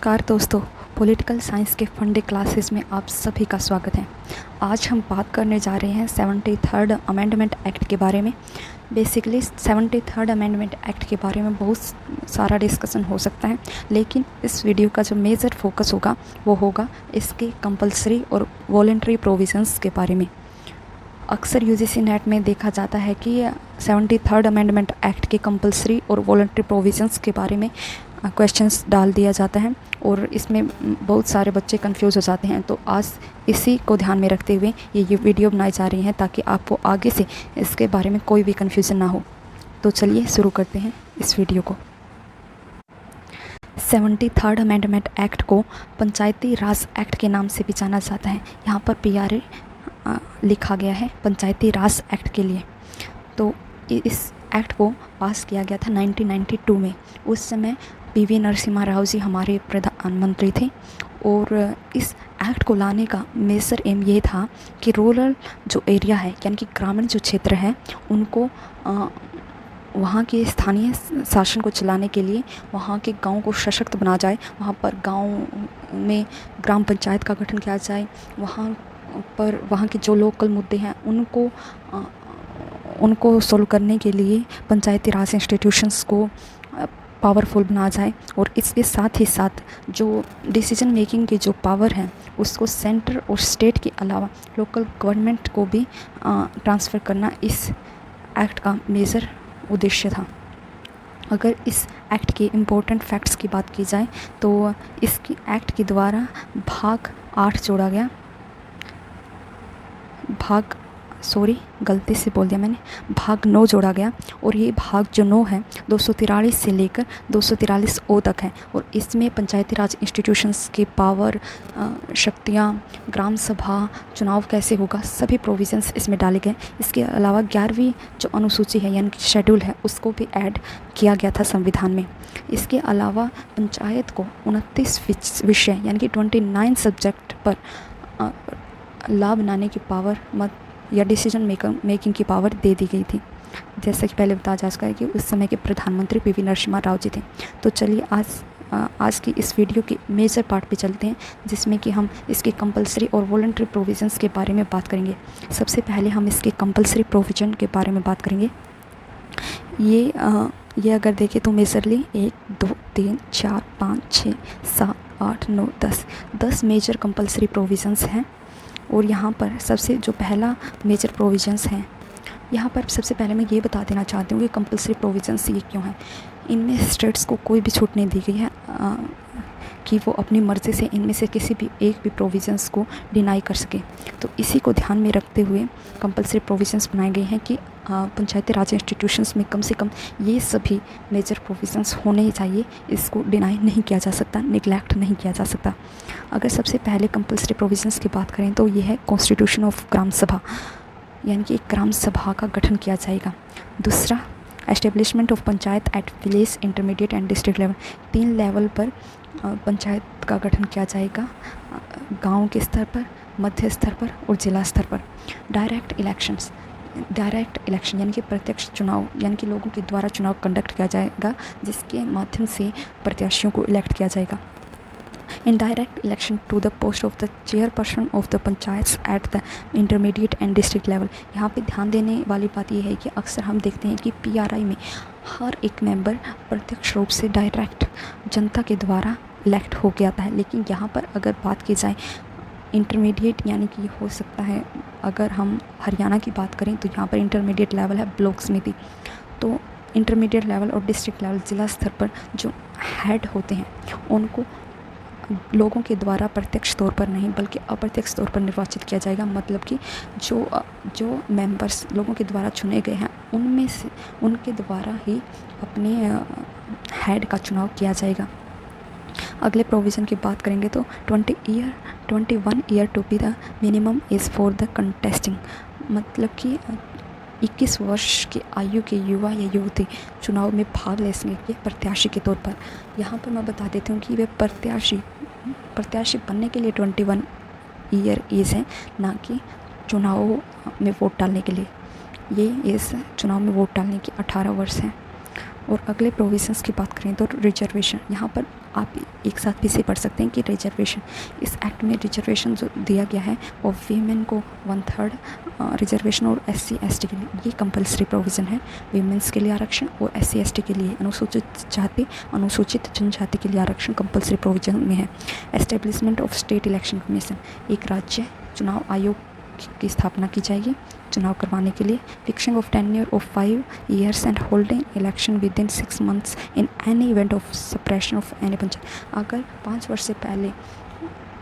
नमस्कार दोस्तों, political science के फंडे क्लासेस में आप सभी का स्वागत है। आज हम बात करने जा रहे हैं 73rd अमेंडमेंट एक्ट के बारे में। बेसिकली 73rd अमेंडमेंट एक्ट के बारे में बहुत सारा डिस्कशन हो सकता है, लेकिन इस वीडियो का जो मेजर फोकस होगा वो होगा इसके कंपलसरी और वॉलंटरी प्रोविजंस के बारे में। अक्सर यूजीसी नेट में देखा जाता है कि 73rd अमेंडमेंट एक्ट के कंपलसरी और वॉलंटरी प्रोविजंस के बारे में क्वेश्चंस डाल दिया जाता है और इसमें बहुत सारे बच्चे कंफ्यूज हो जाते हैं। तो आज इसी को ध्यान में रखते हुए ये वीडियो बनाई जा रही है ताकि आपको आगे से इसके बारे में कोई भी कन्फ्यूज़न ना हो। तो चलिए शुरू करते हैं इस वीडियो को। 73rd अमेंडमेंट एक्ट को पंचायती राज एक्ट के नाम से भी जाना जाता है। यहाँ पर PRA लिखा गया है पंचायती राज एक्ट के लिए। तो इस एक्ट को पास किया गया था 1992 में। उस समय PV नरसिम्हा राव जी हमारे प्रधानमंत्री थे और इस एक्ट को लाने का मेजर एम ये था कि रूरल जो एरिया है यानी कि ग्रामीण जो क्षेत्र है उनको वहाँ के स्थानीय शासन को चलाने के लिए वहाँ के गांव को सशक्त बना जाए, वहाँ पर गांव में ग्राम पंचायत का गठन किया जाए, वहाँ के जो लोकल मुद्दे हैं उनको सोल्व करने के लिए पंचायती राज इंस्टीट्यूशंस को पावरफुल बना जाए और इसके साथ ही साथ जो डिसीजन मेकिंग की जो पावर है उसको सेंटर और स्टेट के अलावा लोकल गवर्नमेंट को भी ट्रांसफ़र करना इस एक्ट का मेजर उद्देश्य था। अगर इस एक्ट के इम्पोर्टेंट फैक्ट्स की बात की जाए तो इसकी एक्ट के द्वारा भाग 8 जोड़ा गया, गलती से बोल दिया मैंने, भाग 9 जोड़ा गया और ये भाग जो 9 है 243 से लेकर 243 ओ तक है और इसमें पंचायती राज इंस्टीट्यूशंस की पावर, शक्तियाँ, ग्राम सभा, चुनाव कैसे होगा, सभी प्रोविजंस इसमें डाले गए। इसके अलावा 11वीं जो अनुसूची है यानी कि शेड्यूल है उसको भी ऐड किया गया था संविधान में। इसके अलावा पंचायत को 29 विषय यानी कि 29 सब्जेक्ट पर लॉ बनाने की पावर या डिसीजन मेकिंग की पावर दे दी गई थी। जैसा कि पहले बताया जा चुका है कि उस समय के प्रधानमंत्री PV नरसिम्हा राव जी थे। तो चलिए आज की इस वीडियो के मेजर पार्ट पे चलते हैं जिसमें कि हम इसके कंपलसरी और वॉलंटरी प्रोविजंस के बारे में बात करेंगे। सबसे पहले हम इसके कंपलसरी प्रोविजन के बारे में बात करेंगे। ये अगर देखें तो मेजरली 1 2 3 4 5 6 7 8 9 10 मेजर कंपलसरी प्रोविजंस हैं और यहाँ पर सबसे जो पहला मेजर प्रोविजंस है, यहाँ पर सबसे पहले मैं ये बता देना चाहती हूँ कि कंपलसरी प्रोविजंस ये क्यों हैं। इनमें स्टेट्स को कोई भी छूट नहीं दी गई है कि वो अपनी मर्ज़ी से इनमें से किसी भी एक भी प्रोविजंस को डिनाई कर सके। तो इसी को ध्यान में रखते हुए कंपलसरी प्रोविजंस बनाए गए हैं कि पंचायती राज इंस्टीट्यूशंस में कम से कम ये सभी मेजर प्रोविजंस होने ही चाहिए, इसको डिनाई नहीं किया जा सकता, निगलेक्ट नहीं किया जा सकता। अगर सबसे पहले कंपलसरी प्रोविजंस की बात करें तो ये है कॉन्स्टिट्यूशन ऑफ ग्राम सभा, यानी कि एक ग्राम सभा का गठन किया जाएगा। दूसरा, establishment of panchayat at village, intermediate and district level, 3 level पर पंचायत का गठन किया जाएगा, गांव के स्तर पर, मध्य स्तर पर और जिला स्तर पर। डायरेक्ट इलेक्शन यानी कि प्रत्यक्ष चुनाव, यानी कि लोगों के द्वारा चुनाव कंडक्ट किया जाएगा जिसके माध्यम से प्रत्याशियों को इलेक्ट किया जाएगा। Indirect election to the post of the chairperson of the panchayat at the intermediate and district level. यहाँ पे ध्यान देने वाली बात यह है कि अक्सर हम देखते हैं कि PRI में हर एक मेंबर प्रत्यक्ष रूप से डायरेक्ट जनता के द्वारा इलेक्ट हो के आता है, लेकिन यहाँ पर अगर बात की जाए इंटरमीडिएट यानी कि हो सकता है, अगर हम हरियाणा की बात करें तो यहाँ पर इंटरमीडिएट लेवल है ब्लॉक समिति। तो इंटरमीडिएट लेवल और डिस्ट्रिक्ट लेवल, जिला स्तर पर जो हेड होते हैं उनको लोगों के द्वारा प्रत्यक्ष तौर पर नहीं बल्कि अप्रत्यक्ष तौर पर निर्वाचित किया जाएगा। मतलब कि जो मेंबर्स लोगों के द्वारा चुने गए हैं उनमें से उनके द्वारा ही अपने हेड का चुनाव किया जाएगा। अगले प्रोविज़न की बात करेंगे तो 21 year to be the minimum age for the contesting, मतलब कि 21 वर्ष की आयु के युवा या युवती चुनाव में भाग ले सकेंगे प्रत्याशी के तौर पर। यहाँ पर मैं बता देती हूँ कि वे प्रत्याशी बनने के लिए 21 ईयर एज है, ना कि चुनाव में वोट डालने के लिए। ये एज चुनाव में वोट डालने की 18 वर्ष है। और अगले प्रोविजंस की बात करें तो रिजर्वेशन, यहाँ पर आप एक साथ भी से पढ़ सकते हैं कि रिजर्वेशन, इस एक्ट में रिजर्वेशन जो दिया गया है वो वीमेन को 1/3 रिजर्वेशन और SC/ST के लिए ये कंपलसरी प्रोविज़न है। वीमेंस के लिए आरक्षण और SC/ST के लिए अनुसूचित जनजाति के लिए आरक्षण कंपलसरी प्रोविज़न में है। Establishment of state election commission, एक राज्य चुनाव आयोग की स्थापना की जाएगी चुनाव करवाने के लिए। Fixing of tenure of 5 years and holding election with in 6 months in any event of suppression of any panchayat. अगर 5 वर्ष से पहले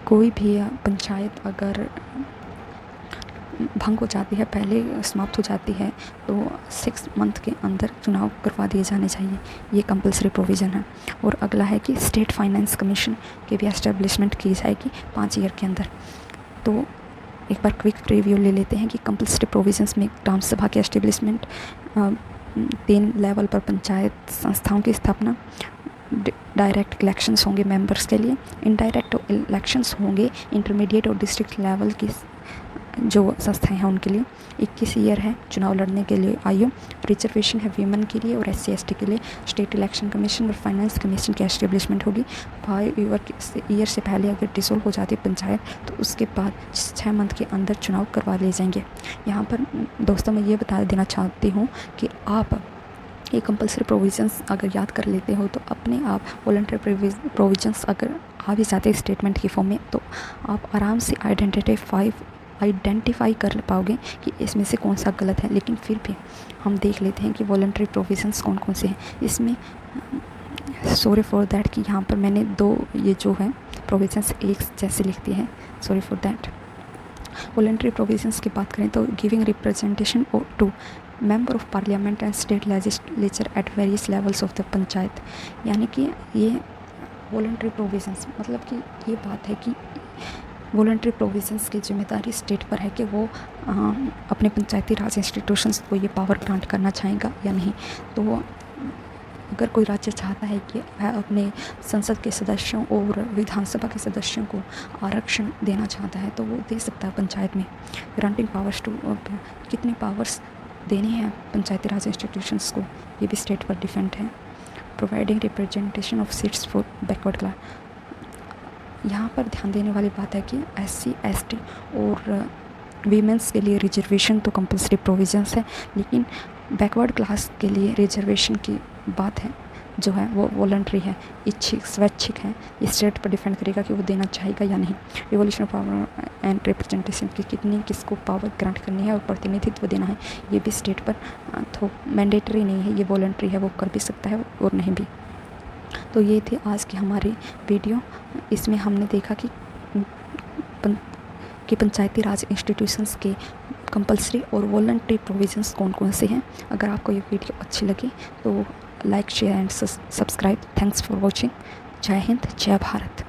कोई भी पंचायत अगर भंग हो जाती है, पहले समाप्त हो जाती है, तो 6 month के अंदर चुनाव करवा दिए जाने चाहिए। ये कंपलसरी प्रोविज़न है। और अगला है कि स्टेट फाइनेंस कमीशन की भी एस्टेब्लिशमेंट की जाएगी 5 year के अंदर। तो एक बार क्विक रिव्यू ले लेते हैं कि कंपलसरी प्रोविजंस में ग्राम सभा के एस्टेब्लिशमेंट, 3 लेवल पर पंचायत संस्थाओं की स्थापना, डायरेक्ट इलेक्शंस होंगे मेंबर्स के लिए, इनडायरेक्ट इलेक्शंस होंगे इंटरमीडिएट और डिस्ट्रिक्ट लेवल की जो संस्थाएं हैं उनके लिए। 21 ईयर है चुनाव लड़ने के लिए आयु। रिजर्वेशन है वीमेन के लिए और SC/ST के लिए। स्टेट इलेक्शन कमीशन और फाइनेंस कमीशन की एस्टेब्लिशमेंट होगी। 5 ईयर से पहले अगर डिसोल्व हो जाती है पंचायत तो उसके बाद 6 month के अंदर चुनाव करवा लिए जाएंगे। यहाँ पर दोस्तों मैं ये बता देना चाहती हूँ कि आप ये कंपलसरी प्रोविजंस अगर याद कर लेते हो तो अपने आप वॉलंटरी प्रोविजंस अगर आ भी जाते हैं स्टेटमेंट की फॉर्म में तो आप आराम से आइडेंटिफाई कर पाओगे कि इसमें से कौन सा गलत है। लेकिन फिर भी हम देख लेते हैं कि वॉलंटरी प्रोविजंस कौन कौन से हैं इसमें। सॉरी फॉर दैट कि यहाँ पर मैंने 2 ये जो है प्रोविजंस एक जैसे लिख दिए हैं, sorry for that. Voluntary provisions की बात करें तो giving representation to member of parliament and state legislature at various levels of the panchayat, यानी कि ये वॉलंटरी प्रोविजंस मतलब कि ये बात है कि वॉलंटरी प्रोविजंस की जिम्मेदारी स्टेट पर है कि वो अपने पंचायती राज इंस्टीट्यूशंस को ये पावर ग्रांट करना चाहेगा या नहीं। तो अगर कोई राज्य चाहता है कि अपने संसद के सदस्यों और विधानसभा के सदस्यों को आरक्षण देना चाहता है तो वो दे सकता है पंचायत में। ग्रांटिंग पावर्स टू, कितनी पावर्स देनी है पंचायती राज इंस्टीट्यूशंस को ये भी स्टेट पर डिपेंड है। Providing representation of seats for backward class, यहाँ पर ध्यान देने वाली बात है कि SC/ST और वीमेंस के लिए रिजर्वेशन तो कंपलसरी प्रोविजंस है, लेकिन बैकवर्ड क्लास के लिए रिजर्वेशन की बात है जो है वो वॉलंटरी है, स्वैच्छिक है। ये स्टेट पर डिपेंड करेगा कि वो देना चाहेगा या नहीं। Revolution of power and representation की कितनी किसको पावर ग्रांट करनी है और प्रतिनिधित्व देना है ये भी स्टेट पर तो मैंडेटरी नहीं है, ये वॉलंटरी है, वो कर भी सकता है और नहीं भी। तो ये थे आज की हमारी वीडियो। इसमें हमने देखा कि पंचायती राज इंस्टीट्यूशंस के कंपलसरी और वॉलंटरी प्रोविजंस कौन कौन से हैं। अगर आपको ये वीडियो अच्छी लगी तो like share and subscribe. Thanks for watching. जय हिंद, जय भारत।